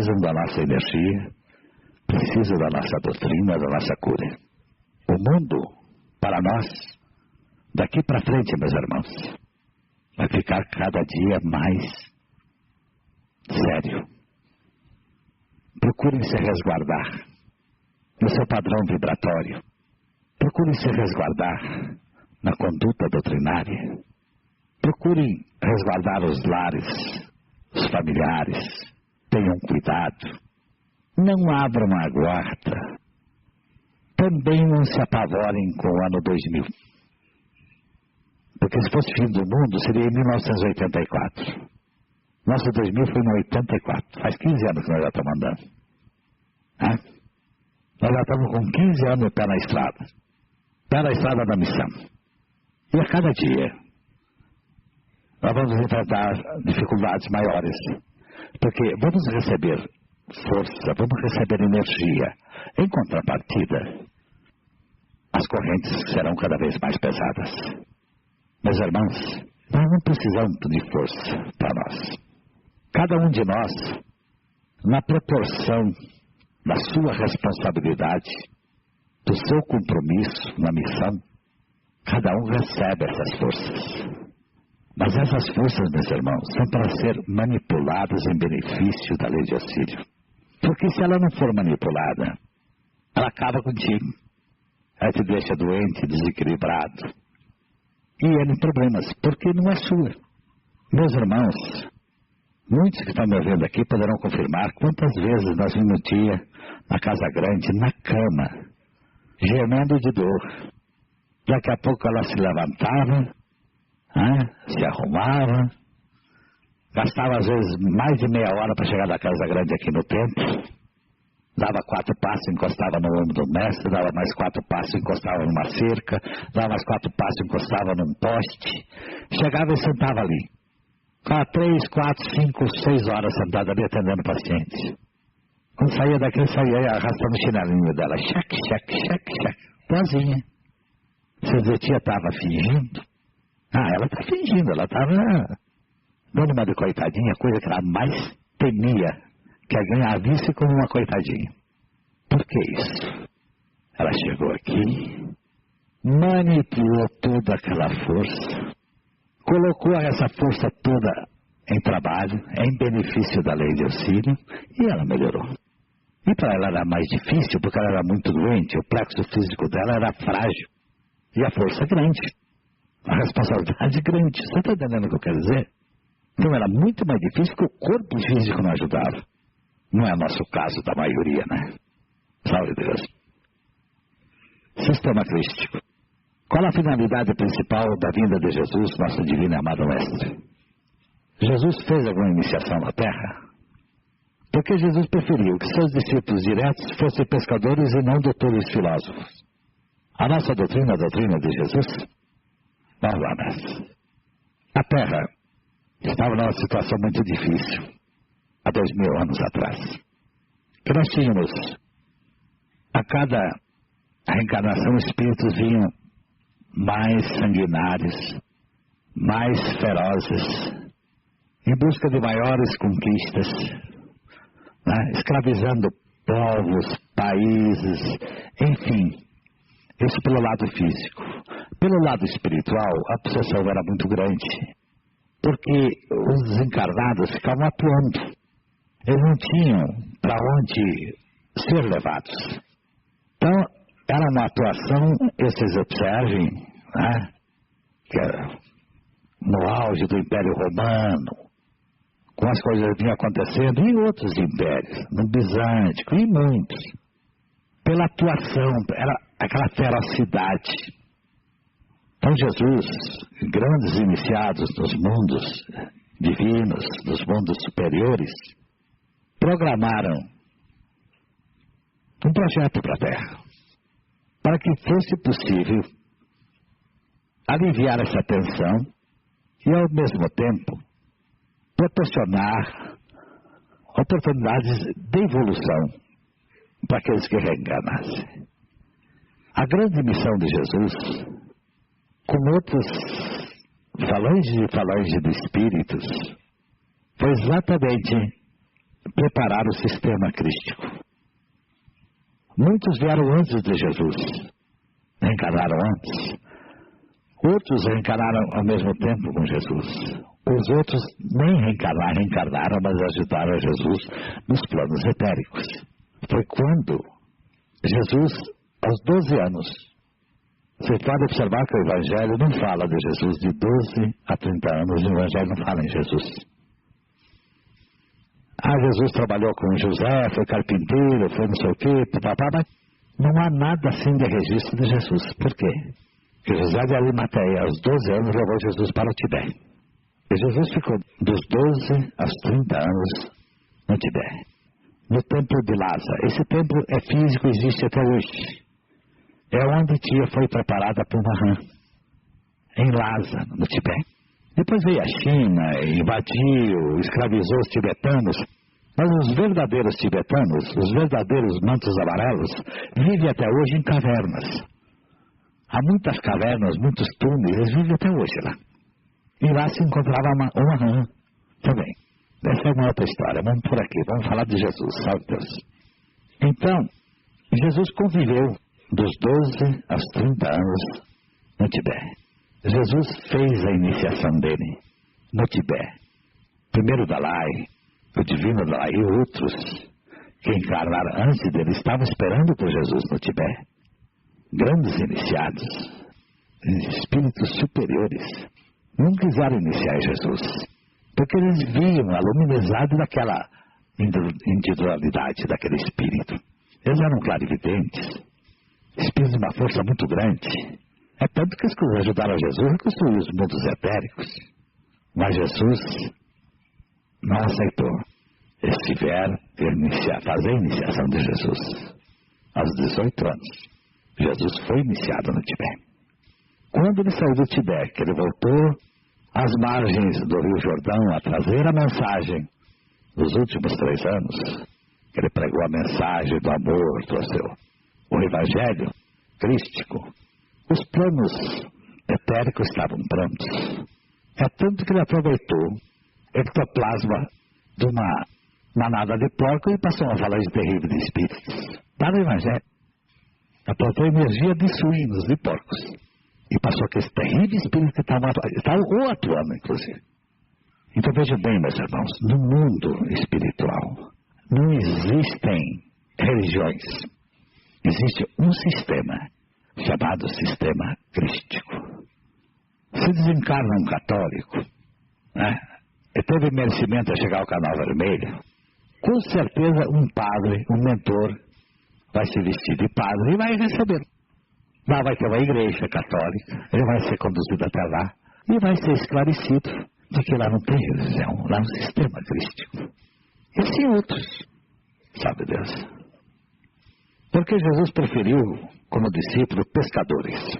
precisam da nossa energia, precisam da nossa doutrina, da nossa cura. O mundo, para nós, daqui para frente, meus irmãos, vai ficar cada dia mais sério. Procurem se resguardar no seu padrão vibratório. Procurem se resguardar na conduta doutrinária. Procurem resguardar os lares, os familiares. Tenham cuidado. Não abram a guarda. Também não se apavorem com o ano 2000. Porque se fosse o fim do mundo, seria em 1984. Nosso 2000 foi em 84. Faz 15 anos que nós já estamos andando. Nós já estamos com 15 anos pé na estrada. Pé na estrada da missão. E a cada dia, nós vamos enfrentar dificuldades maiores. Porque vamos receber força, vamos receber energia. Em contrapartida, as correntes serão cada vez mais pesadas. Meus irmãos, nós não precisamos de força para nós. Cada um de nós, na proporção da sua responsabilidade, do seu compromisso na missão, cada um recebe essas forças. Mas essas forças, meus irmãos, são para ser manipuladas em benefício da lei de auxílio. Porque se ela não for manipulada, ela acaba contigo. Ela te deixa doente, desequilibrado. E N problemas, porque não é sua. Meus irmãos, muitos que estão me ouvindo aqui poderão confirmar quantas vezes nós vimos um dia na casa grande, na cama, gemendo de dor. Daqui a pouco ela se levantava, se arrumava, gastava às vezes mais de meia hora para chegar da casa grande aqui no templo, dava 4 passos, encostava no ombro do mestre, dava mais 4 passos, encostava numa cerca, dava mais 4 passos, encostava num poste, chegava e sentava ali. Ficava 3, 4, 5, 6 horas sentada ali atendendo pacientes. Quando saía daqui, saía arrastando o chinelinho dela, cheque, cheque, cheque, cheque, boazinha. Se a tia estava fingindo, ela está fingindo, ela estava dando uma de coitadinha, coisa que ela mais temia, que alguém a visse como uma coitadinha. Por que isso? Ela chegou aqui, manipulou toda aquela força, colocou essa força toda em trabalho, em benefício da lei de auxílio, e ela melhorou. E para ela era mais difícil, porque ela era muito doente, o plexo físico dela era frágil, e a força grande, a responsabilidade grande. Você está entendendo o que eu quero dizer? Então era muito mais difícil porque o corpo físico não ajudava. Não é nosso caso da maioria, né? Salve Deus. Sistema crístico. Qual a finalidade principal da vinda de Jesus, nosso divino e amado mestre? Jesus fez alguma iniciação na terra? Porque Jesus preferiu que seus discípulos diretos fossem pescadores e não doutores filósofos. A nossa doutrina, a doutrina de Jesus? Vamos lá, mestre. A terra estava numa situação muito difícil, há 2000 anos atrás. Que nós tínhamos, a cada reencarnação, espíritos vinham mais sanguinários, mais ferozes, em busca de maiores conquistas, escravizando povos, países, enfim, isso pelo lado físico. Pelo lado espiritual, a obsessão era muito grande, porque os desencarnados ficavam atuando, eles não tinham para onde ser levados. Então, era uma atuação, vocês observem, que era no auge do Império Romano, com as coisas que vinham acontecendo em outros impérios, no Bizântico e muitos. Pela atuação, era aquela ferocidade. Então Jesus, grandes iniciados nos mundos divinos, nos mundos superiores, programaram um projeto para a Terra, para que fosse possível aliviar essa tensão e, ao mesmo tempo, proporcionar oportunidades de evolução para aqueles que reencarnassem. A grande missão de Jesus, com outros falanges e falanges de espíritos, foi exatamente preparar o sistema crístico. Muitos vieram antes de Jesus, reencarnaram antes. Outros reencarnaram ao mesmo tempo com Jesus. Os outros nem reencarnaram, mas ajudaram a Jesus nos planos etéricos. Foi quando Jesus, aos 12 anos, você pode observar que o Evangelho não fala de Jesus de 12 a 30 anos, o Evangelho não fala em Jesus. Jesus trabalhou com José, foi carpinteiro, foi não sei o quê, mas não há nada assim de registro de Jesus. Por quê? Porque José de Arimateia, aos 12 anos, levou Jesus para o Tibete. E Jesus ficou dos 12 aos 30 anos no Tibete, no templo de Lhasa. Esse templo é físico, existe até hoje. É onde Tia foi preparada para uma rã, em Lhasa, no Tibete. Depois veio a China, invadiu, escravizou os tibetanos. Mas os verdadeiros tibetanos, os verdadeiros mantos amarelos, vivem até hoje em cavernas. Há muitas cavernas, muitos túneis, eles vivem até hoje lá. E lá se encontrava uma rã também. Essa é uma outra história. Vamos por aqui, vamos falar de Jesus, salve Deus. Então, Jesus conviveu dos 12 aos 30 anos no Tibete. Jesus fez a iniciação dele no Tibete. Primeiro Dalai, o Divino Dalai e outros que encarnaram antes dele estavam esperando por Jesus no Tibete. Grandes iniciados, espíritos superiores, não quiseram iniciar Jesus, porque eles viam a luminosidade daquela individualidade daquele espírito. Eles eram clarividentes, espíritos de uma força muito grande. É tanto que eles ajudaram Jesus a construir os mundos etéricos. Mas Jesus não aceitou. Eles tiveram que fazer a iniciação de Jesus. Aos 18 anos, Jesus foi iniciado no Tibete. Quando ele saiu do Tibete, que ele voltou às margens do Rio Jordão a trazer a mensagem dos últimos 3 anos, que ele pregou a mensagem do amor, o Evangelho crístico, os planos etéricos estavam prontos. É tanto que ele aproveitou ectoplasma de uma manada de porco e passou a falar de terrível de espíritos. Está no Evangelho. Aproveitou a energia de suínos, de porcos. E passou aqueles terríveis espíritos que estavam atuando, inclusive. Então vejam bem, meus irmãos, no mundo espiritual não existem religiões. Existe um sistema chamado sistema crístico. Se desencarna um católico, né, e teve merecimento a chegar ao canal vermelho, com certeza um padre, um mentor, vai se vestir de padre e vai receber. Lá vai ter uma igreja católica, ele vai ser conduzido até lá e vai ser esclarecido de que lá não tem religião, lá é um sistema crístico. E sim outros, sabe Deus. Porque Jesus preferiu, como discípulo, pescadores.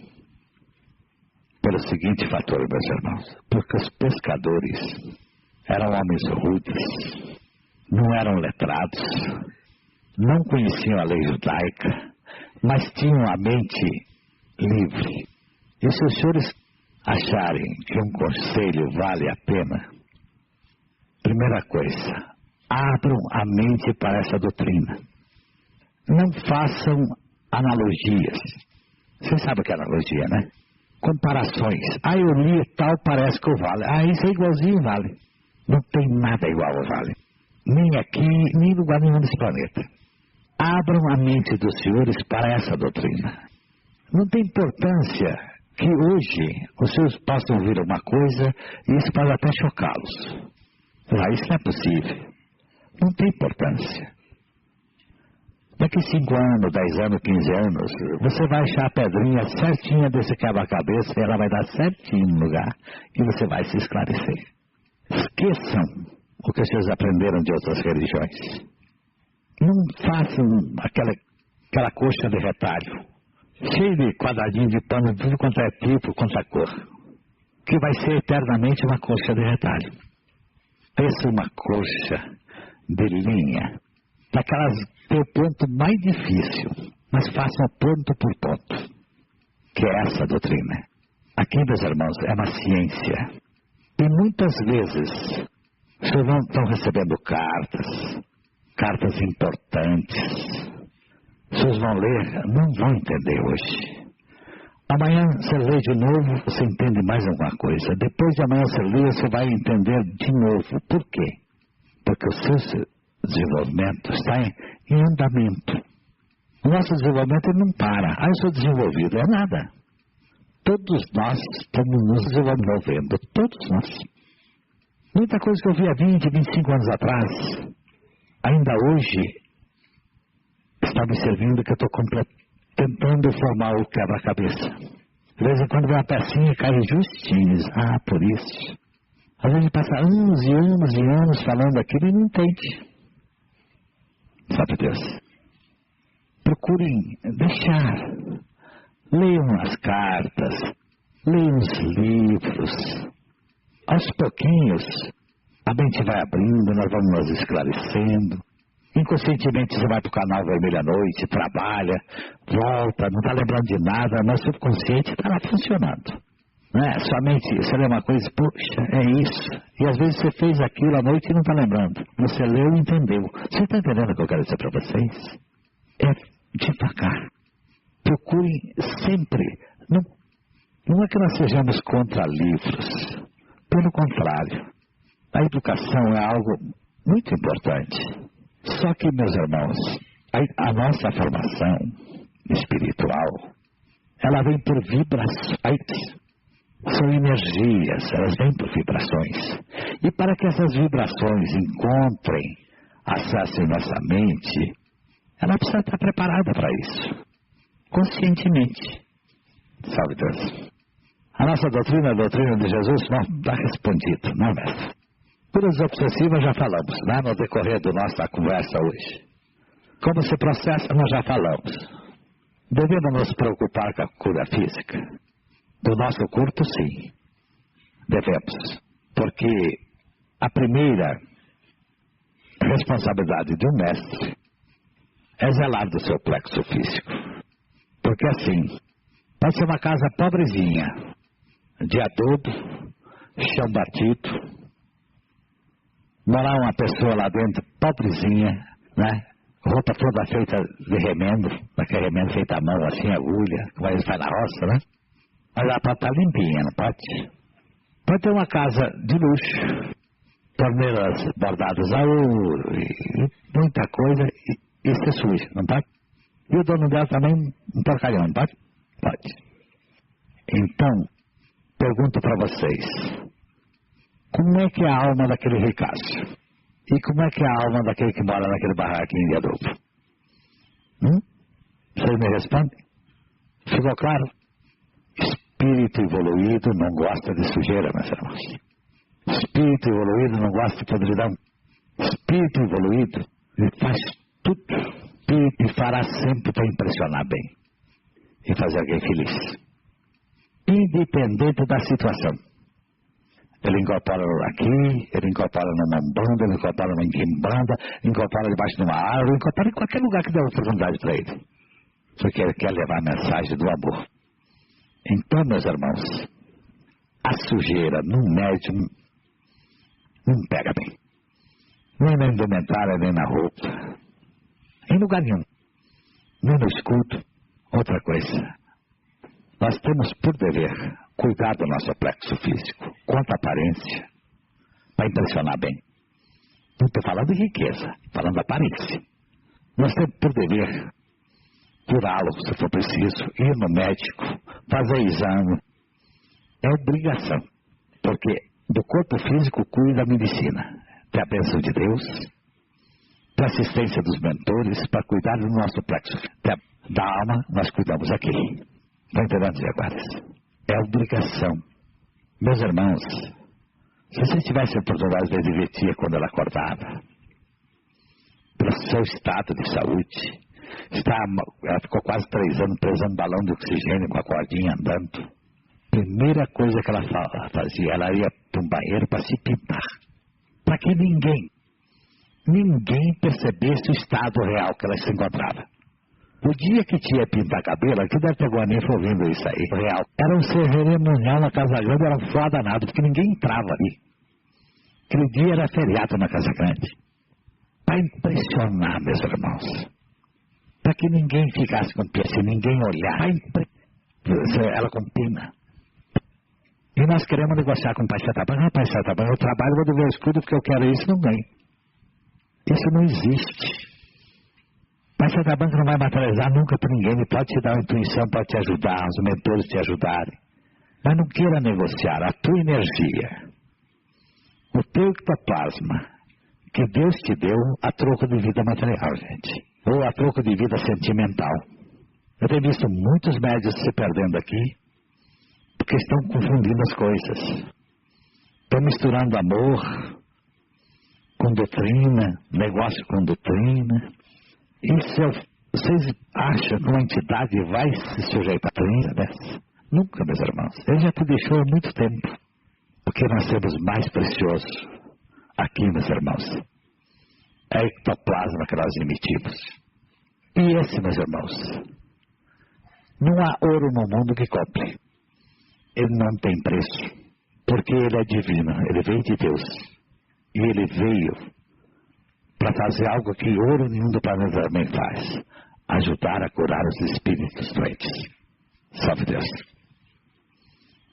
Pelo seguinte fator, meus irmãos, porque os pescadores eram homens rudes, não eram letrados, não conheciam a lei judaica, mas tinham a mente livre. E se os senhores acharem que um conselho vale a pena, primeira coisa, abram a mente para essa doutrina. Não façam analogias. Você sabe o que é analogia, né? Comparações. Eu li tal, parece que o vale. Isso é igualzinho o vale. Não tem nada igual ao vale. Nem aqui, nem em lugar nenhum desse planeta. Abram a mente dos senhores para essa doutrina. Não tem importância que hoje os senhores possam ouvir uma coisa e isso pode até chocá-los. Isso não é possível. Não tem importância. Daqui 5 anos, 10 anos, 15 anos, você vai achar a pedrinha certinha desse quebra-cabeça e ela vai dar certinho no lugar e você vai se esclarecer. Esqueçam o que vocês aprenderam de outras religiões. Não façam aquela coxa de retalho, cheio de quadradinho de pano, tudo quanto é tipo, quanto é cor, que vai ser eternamente uma coxa de retalho. Pensa uma coxa de linha, daquelas que é o ponto mais difícil, mas façam ponto por ponto, que é essa doutrina. Aqui, meus irmãos, é uma ciência. E muitas vezes, vocês não estão recebendo cartas, cartas importantes. Vocês vão ler, não vão entender hoje. Amanhã você lê de novo, você entende mais alguma coisa. Depois de amanhã você lê, você vai entender de novo. Por quê? Porque o seu desenvolvimento está em andamento. O nosso desenvolvimento não para. Eu sou desenvolvido. É nada. Todos nós estamos nos desenvolvendo. Todos nós. Muita coisa que eu vi há 20, 25 anos atrás, ainda hoje, está me servindo, que eu estou tentando formar o quebra-cabeça. De vez em quando vem uma pecinha e cai justinho. Por isso. Às vezes passa anos e anos e anos falando aquilo e não entende. Sabe Deus? Procurem deixar. Leiam as cartas. Leiam os livros. Aos pouquinhos, a mente vai abrindo, nós vamos nos esclarecendo. Inconscientemente você vai para o canal Vermelho à Noite, trabalha, volta, não está lembrando de nada, mas o subconsciente está lá funcionando. Não é? Sua mente, você lê uma coisa, puxa, é isso. E às vezes você fez aquilo à noite e não está lembrando. Você leu e entendeu. Você está entendendo o que eu quero dizer para vocês? É devagar. Procurem sempre. Não é que nós sejamos contra livros. Pelo contrário. A educação é algo muito importante. Só que, meus irmãos, a nossa formação espiritual, ela vem por vibrações. São energias, elas vêm por vibrações. E para que essas vibrações encontrem acesso em nossa mente, ela precisa estar preparada para isso. Conscientemente. Salve Deus. A nossa doutrina, a doutrina de Jesus, não está respondida, não é, mestre? Curas obsessivas já falamos, né, no decorrer da nossa conversa hoje. Como se processa, nós já falamos. Devemos nos preocupar com a cura física? Do nosso corpo, sim. Devemos. Porque a primeira responsabilidade de um mestre é zelar do seu plexo físico. Porque assim, pode ser uma casa pobrezinha, de adubo, chão batido, morar uma pessoa lá dentro, pobrezinha, né? Roupa toda feita de remendo, daquele remendo feito à mão, assim, agulha, como eles fazem na roça, né? Mas ela pode estar limpinha, não pode? Pode ter uma casa de luxo, torneiras bordadas a ouro, e muita coisa, e ser suja, não pode? E o dono dela também um porcalhão, não pode? Pode. Então, pergunto para vocês, como é que é a alma daquele ricaço? E como é que é a alma daquele que mora naquele barraquinho de adubo? Vocês me respondem? Ficou claro? Espírito evoluído não gosta de sujeira, meus irmãos. Espírito evoluído não gosta de podridão. Espírito evoluído, ele faz tudo e fará sempre para impressionar bem e fazer alguém feliz, independente da situação. Ele incorpora aqui, ele incorpora numa umbanda, ele incorpora numa quimbanda, incorpora debaixo de uma árvore, incorpora em qualquer lugar que dê oportunidade para ele, porque ele quer levar a mensagem do amor. Então, meus irmãos, a sujeira num médium não pega bem, nem na indumentária, nem na roupa, em lugar nenhum, nem no escudo. Outra coisa, nós temos por dever cuidar do nosso plexo físico, quanto à aparência, para impressionar bem. Não estou falando de riqueza, falando da aparência. Nós temos por dever curá-lo, se for preciso, ir no médico, fazer exame. É obrigação, porque do corpo físico cuida a medicina. Tem a bênção de Deus, tem a assistência dos mentores para cuidar do nosso plexo. Da alma, nós cuidamos aqui. Estão entendendo, Zé Guardas? É obrigação. Meus irmãos, se vocês tivessem a oportunidade de ver tia quando ela acordava, pelo seu estado de saúde, ela ficou quase 3 anos presa no balão de oxigênio com a cordinha andando. Primeira coisa que ela fazia, ela ia para um banheiro para se pintar. Para que ninguém percebesse o estado real que ela se encontrava. O dia que tinha pintar cabelo, aqui deve ter alguma ninfa ouvindo isso aí, real. Era um cerimonial na Casa Grande, era um foda nada, porque ninguém entrava ali. Aquele dia era feriado na Casa Grande. para impressionar, meus irmãos. Para que ninguém ficasse com pena, se ninguém olhar, ela com pena. E nós queremos negociar com o Pai Setaban. Não, Pai Setaban, eu trabalho, vou dever o escudo porque eu quero isso, não ganho. Isso não existe. Pai Setaban não vai materializar nunca para ninguém. Ele pode te dar uma intuição, pode te ajudar, os mentores te ajudarem. Mas não queira negociar a tua energia, o teu ectoplasma, que Deus te deu a troco de vida material, gente. Ou a troco de vida sentimental. Eu tenho visto muitos médios se perdendo aqui, porque estão confundindo as coisas. Estão misturando amor com doutrina, negócio com doutrina. E vocês acham que uma entidade vai se sujeitar a doutrina dessa? Nunca, meus irmãos. Ele já te deixou há muito tempo. Porque nós temos mais precioso aqui, meus irmãos. É o ectoplasma que nós emitimos. E esse, meus irmãos, não há ouro no mundo que compre. Ele não tem preço, porque ele é divino, ele veio de Deus. E ele veio para fazer algo que ouro nenhum do planeta também faz. Ajudar a curar os espíritos doentes. Salve Deus.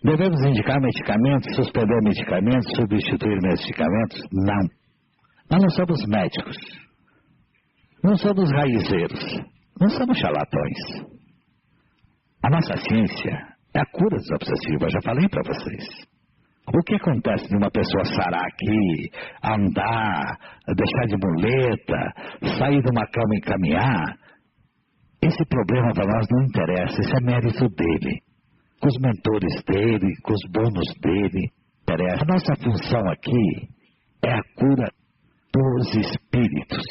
Devemos indicar medicamentos, suspender medicamentos, substituir medicamentos? Não. Nós não somos médicos. Não somos raizeiros. Não somos charlatões. A nossa ciência é a cura dos obsessivos. Eu já falei para vocês. O que acontece de uma pessoa sarar aqui, andar, deixar de muleta, sair de uma cama e caminhar? Esse problema para nós não interessa. Isso é mérito dele. Com os mentores dele, com os bônus dele. Interessa. A nossa função aqui é a cura dos espíritos.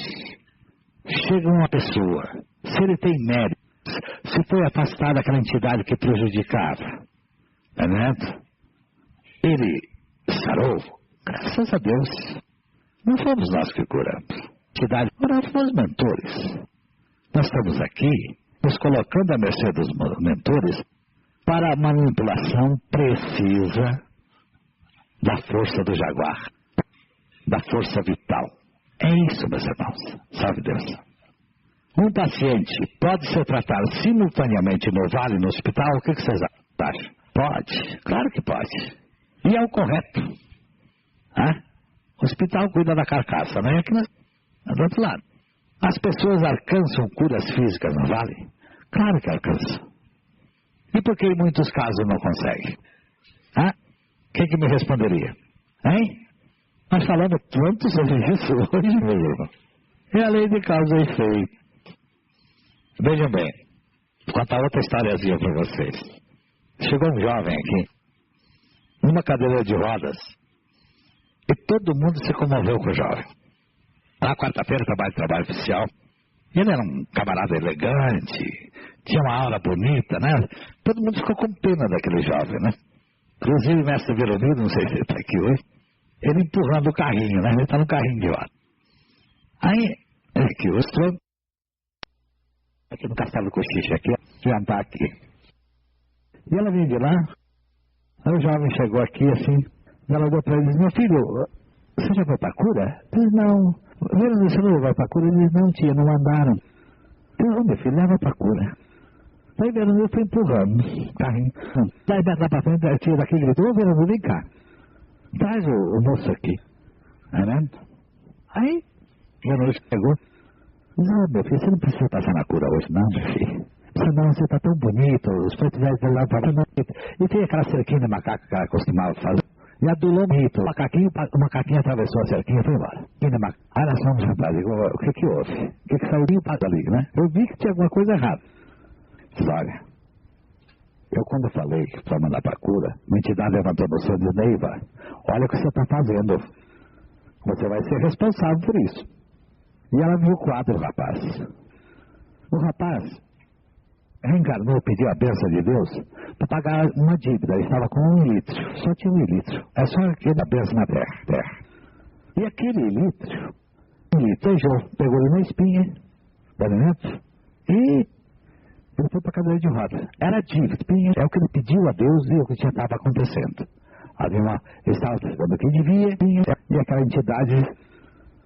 Chega uma pessoa, se ele tem méritos, se foi afastado daquela entidade que prejudicava, tá vendo? Ele sarou, graças a Deus. Não fomos nós que curamos. Entidade, oramos os mentores. Nós estamos aqui nos colocando à mercê dos mentores para a manipulação precisa da força do jaguar, da força vital. É isso, meus irmãos. Salve Deus. Um paciente pode ser tratado simultaneamente no vale e no hospital? O que vocês acham? Pode, claro que pode. E é o correto. O hospital cuida da carcaça, não é aqui do outro lado. As pessoas alcançam curas físicas no vale? Claro que alcançam. E por que em muitos casos não conseguem? Quem que me responderia? Hein? Nós falamos tanto sobre isso hoje, meu irmão. É a lei de causa e efeito. Vejam bem, vou contar outra historiazinha para vocês. Chegou um jovem aqui, numa cadeira de rodas, e todo mundo se comoveu com o jovem. Na quarta-feira, trabalho oficial. Ele era um camarada elegante, tinha uma aura bonita, né? Todo mundo ficou com pena daquele jovem, né? Inclusive o mestre Veronildo, não sei se ele está aqui hoje, ele empurrando o carrinho, né? Ele está no carrinho de roda. Aí, ele aqui, o Strong, aqui no Castelo do Cochiche, aqui, já está aqui. E ela veio de lá, aí o jovem chegou aqui assim, e ela deu para ele e disse: meu filho, você já foi para a cura? Ele disse: não. Você não vai para a cura? Ele disse: não, tia, não mandaram. Eu, meu filho, leva para a cura. Aí Veronildo foi empurrando o carrinho. Daí lá para frente, a tia daqui gritou: ô Veronildo, vem cá. Traz o moço aqui. Tá vendo? Aí, Veronildo chegou. Não, meu filho, você não precisa passar na cura hoje, não, meu filho. Senão você está tão bonito, os pretos velhos lá para lá. E tem aquela cerquinha de macaco que ela costumava fazer. E adulou muito. O macaquinho atravessou a cerquinha e foi embora. Aí nós fomos, rapaz, o que houve? O que saiu ali, né? Eu vi que tinha alguma coisa errada. Disse: olha, eu quando falei para mandar para a cura, a entidade levantou você e disse: Neiva, olha o que você está fazendo. Você vai ser responsável por isso. E ela viu o quadro do rapaz. O rapaz reencarnou, pediu a bênção de Deus para pagar uma dívida. Ele estava com 1 litro, só tinha 1 litro. É só aquele a bênção na terra. E aquele litro, 1 litro, pegou ele na espinha, tá vendo? E ele foi para a cadeira de roda. Era dívida, é o que ele pediu a Deus e o que já estava acontecendo. Ele estava dando o que devia, e aquela entidade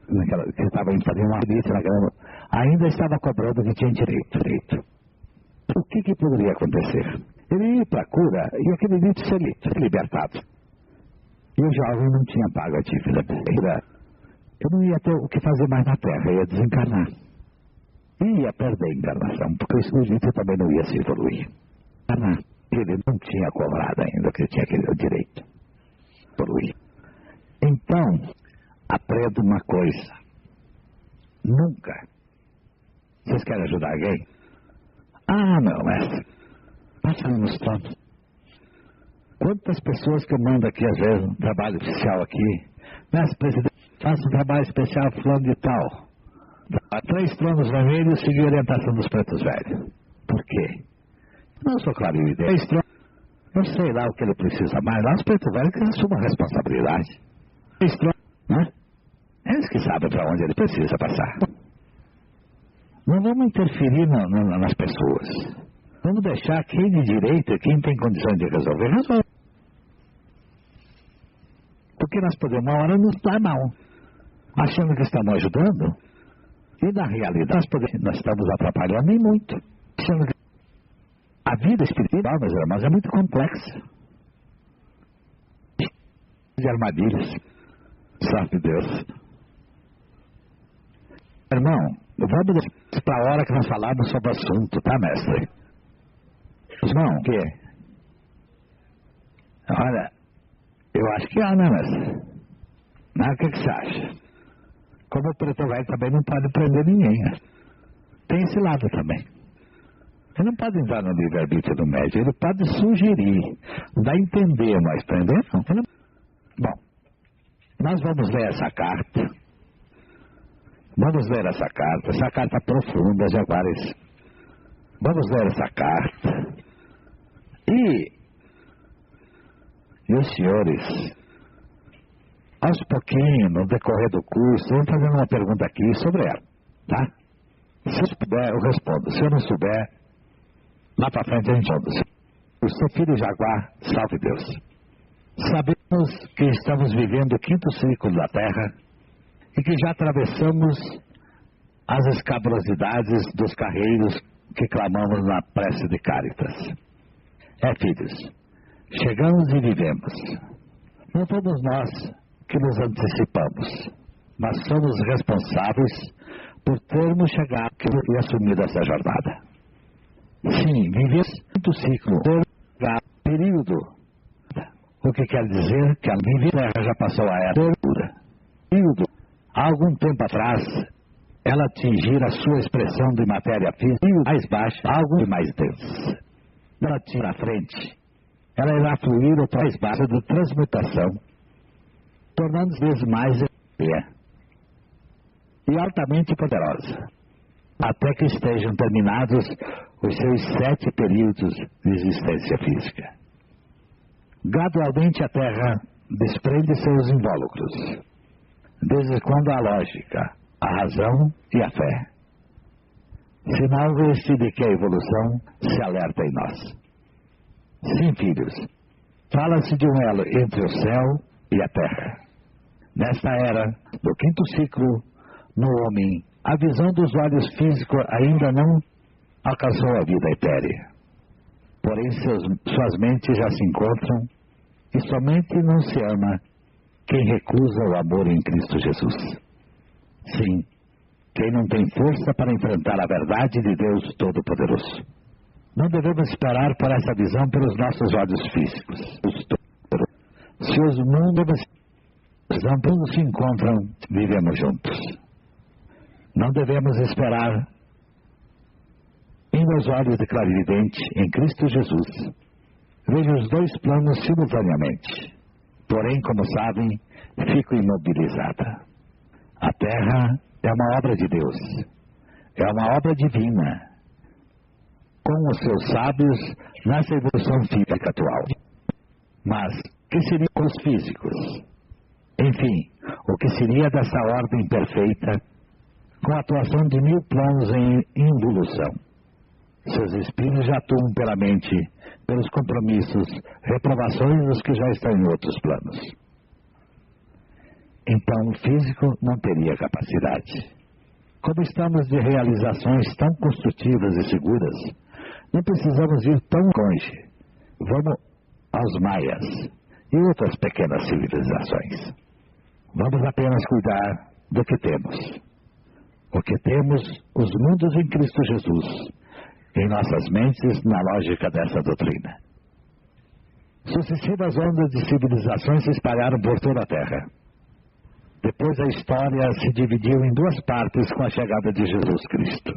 que estava indo fazer uma milícia naquela, ainda estava cobrando o que tinha direito. O que poderia acontecer? Ele ia para a cura e aquele elite seria libertado. E o jovem não tinha pago a dívida. Eu não ia ter o que fazer mais na Terra, ia desencarnar. Ia perder a encarnação, porque o espírito também não ia se evoluir. Ele não tinha cobrado ainda, que tinha aquele direito. Evoluir. Então, aprenda uma coisa. Nunca. Vocês querem ajudar alguém? Ah, não, mestre. Passa nos planos. Quantas pessoas que eu mando aqui, às vezes, um trabalho oficial aqui. Mestre presidente, faça um trabalho especial fulano de tal. 3 tronos vermelhos, seguir a orientação dos pretos velhos. Por quê? Não sou claro em ideia. 3 tronos, eu sei lá o que ele precisa mais. Lá os pretos velhos que assumam a responsabilidade. 3 tronos, né? Eles que sabem para onde ele precisa passar. Não vamos interferir nas pessoas. Vamos deixar quem de direito, quem tem condições de resolver. Porque nós podemos, uma hora, nos dar mal, achando que estamos ajudando, e na realidade nós estamos atrapalhando e muito. Achando que a vida espiritual, meus irmãos, é muito complexa. De armadilhas. Sabe Deus. Irmão, vamos deixar para a hora que nós falarmos sobre o assunto, tá, mestre? Irmão, o quê? Olha, eu acho que há, né, mestre? O que você acha? Como o preto velho também não pode prender ninguém, né? Tem esse lado também. Ele não pode entrar no livre-arbítrio do médium, ele pode sugerir, dar a entender, mas prender não. Bom, nós vamos ler essa carta. Vamos ler essa carta profunda, Jaguares. Vamos ler essa carta. E os senhores, aos pouquinhos, no decorrer do curso, vão fazendo uma pergunta aqui sobre ela, tá? Se eu puder, eu respondo. Se eu não souber, lá para frente a gente responde. O seu filho Jaguar, salve Deus. Sabemos que estamos vivendo o 5º ciclo da Terra e que já atravessamos as escabrosidades dos carreiros que clamamos na prece de Cáritas. Filhos, chegamos e vivemos. Não fomos nós que nos antecipamos, mas somos responsáveis por termos chegado e assumido essa jornada. Sim, vivemos o ciclo, período. O que quer dizer que a Terra já passou a era período. Há algum tempo atrás, ela atingir a sua expressão de matéria física mais baixa, algo mais denso. Ela tira à frente, ela irá fluir o mais baixo de transmutação, tornando-se vezes mais e altamente poderosa, até que estejam terminados os seus 7 períodos de existência física. Gradualmente a Terra desprende seus invólucros, desde quando a lógica, a razão e a fé, sinal este de que a evolução se alerta em nós. Sim, filhos, fala-se de um elo entre o céu e a terra. Nesta era, do 5º ciclo, no homem, a visão dos olhos físicos ainda não alcançou a vida etérea. Porém, suas mentes já se encontram e somente não se ama quem recusa o amor em Cristo Jesus. Sim, quem não tem força para enfrentar a verdade de Deus Todo-Poderoso. Não devemos esperar por essa visão pelos nossos olhos físicos. Se os mundos se encontram, vivemos juntos. Não devemos esperar em meus olhos de clarividente, em Cristo Jesus. Vejo os 2 planos simultaneamente. Porém, como sabem, fico imobilizada. A Terra é uma obra de Deus. É uma obra divina. Com os seus sábios nessa evolução física atual. Mas, o que seria com os físicos? Enfim, o que seria dessa ordem perfeita, com a atuação de 1000 planos em involução? Seus espíritos já atuam pela mente, pelos compromissos, reprovações dos que já estão em outros planos. então o físico não teria capacidade. Como estamos de realizações tão construtivas e seguras, não precisamos ir tão longe. Vamos aos maias e outras pequenas civilizações. Vamos apenas cuidar do que temos. O que temos, os mundos em Cristo Jesus, em nossas mentes, na lógica dessa doutrina. Sucessivas ondas de civilizações se espalharam por toda a Terra. Depois a história se dividiu em duas partes com a chegada de Jesus Cristo.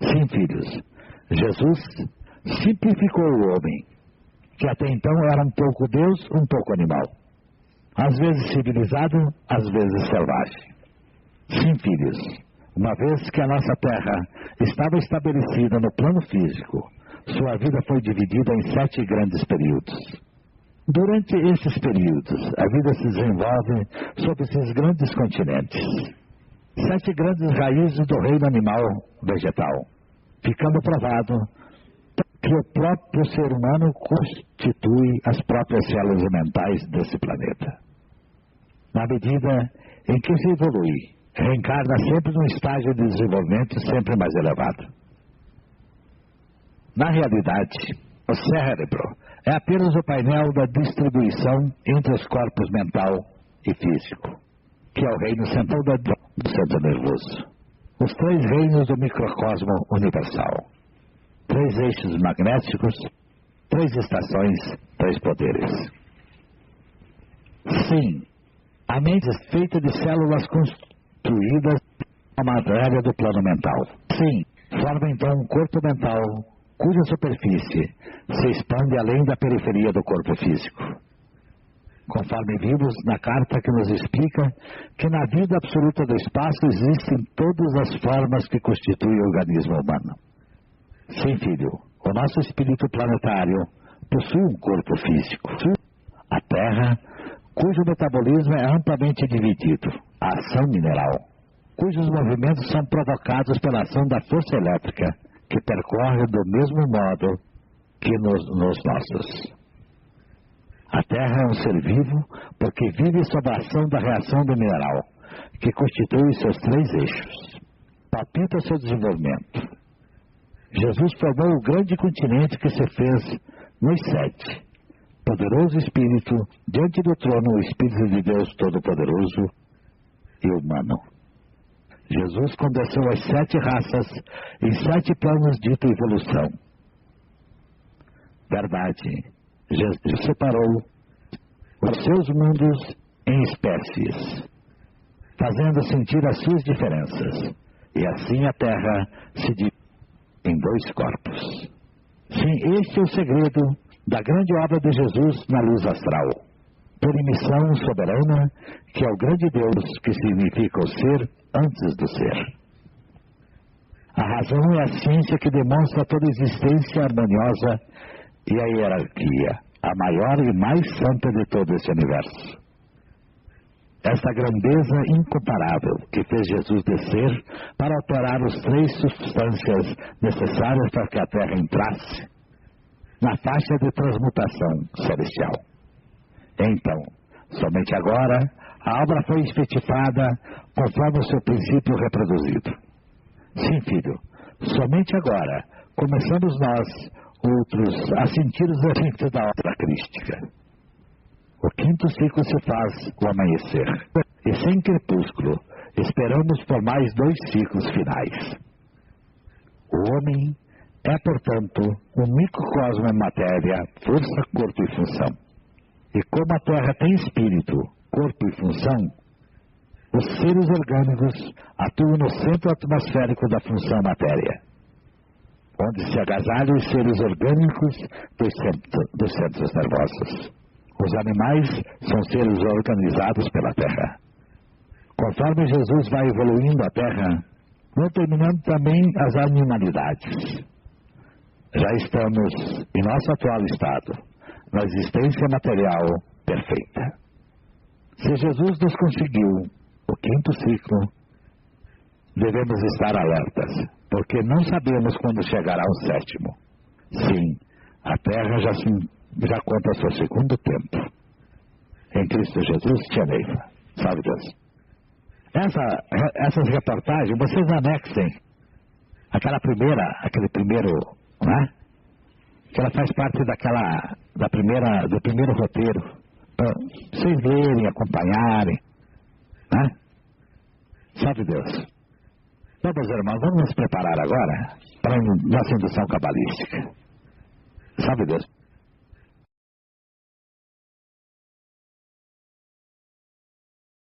Sim, filhos, Jesus simplificou o homem, que até então era um pouco Deus, um pouco animal. Às vezes civilizado, às vezes selvagem. Sim, filhos, uma vez que a nossa Terra estava estabelecida no plano físico, sua vida foi dividida em 7 grandes períodos. Durante esses períodos, a vida se desenvolve sobre esses grandes continentes. 7 grandes raízes do reino animal vegetal, ficando provado que o próprio ser humano constitui as próprias células mentais desse planeta. Na medida em que se evolui, reencarna sempre num estágio de desenvolvimento sempre mais elevado. Na realidade, o cérebro é apenas o painel da distribuição entre os corpos mental e físico, que é o reino central do centro nervoso. Os 3 reinos do microcosmo universal. 3 eixos magnéticos, 3 estações, 3 poderes. Sim, a mente é feita de células construídas na matéria do plano mental. Sim, forma então um corpo mental cuja superfície se expande além da periferia do corpo físico. Conforme vimos na carta que nos explica que na vida absoluta do espaço existem todas as formas que constituem o organismo humano. Sim, filho, o nosso espírito planetário possui um corpo físico. A Terra, cujo metabolismo é amplamente dividido, a ação mineral, cujos movimentos são provocados pela ação da força elétrica, que percorre do mesmo modo que nos nossos. A Terra é um ser vivo porque vive sob a ação da reação do mineral, que constitui seus 3 eixos. Palpita seu desenvolvimento. Jesus formou o grande continente que se fez nos 7. Poderoso Espírito, diante do trono, o Espírito de Deus Todo-Poderoso e humano. Jesus condensou as 7 raças em 7 planos dito evolução. Verdade, Jesus separou os seus mundos em espécies, fazendo sentir as suas diferenças, e assim a Terra se divide em 2 corpos. Sim, este é o segredo da grande obra de Jesus na luz astral, por emissão soberana, que é o grande Deus que significa o ser antes do ser. A razão é a ciência que demonstra toda a existência harmoniosa e a hierarquia, a maior e mais santa de todo esse universo. Esta grandeza incomparável que fez Jesus descer para operar os 3 substâncias necessárias para que a Terra entrasse na faixa de transmutação celestial. Então, somente agora, a obra foi efetivada conforme o seu princípio reproduzido. Sim, filho, somente agora começamos nós, outros, a sentir os efeitos da obra crística. O 5º ciclo se faz o amanhecer, e sem crepúsculo, esperamos por mais 2 ciclos finais. O homem é, portanto, um microcosmo em matéria, força, corpo e função. E como a Terra tem espírito, corpo e função, os seres orgânicos atuam no centro atmosférico da função matéria, onde se agasalham os seres orgânicos dos centros nervosos. Os animais são seres organizados pela Terra. Conforme Jesus vai evoluindo a Terra, vão terminando também as animalidades. Já estamos em nosso atual estado, na existência material perfeita. Se Jesus nos conseguiu o 5º ciclo, devemos estar alertas, porque não sabemos quando chegará o 7º. Sim, a Terra já conta seu 2º tempo. Em Cristo Jesus, Tia Neiva. Salve Deus. Essas reportagens, vocês anexem aquele primeiro, né? Que ela faz parte do primeiro roteiro, para vocês lerem, acompanharem, né? Salve Deus. Então, meus irmãos, vamos nos preparar agora para a nossa indução cabalística. Salve Deus.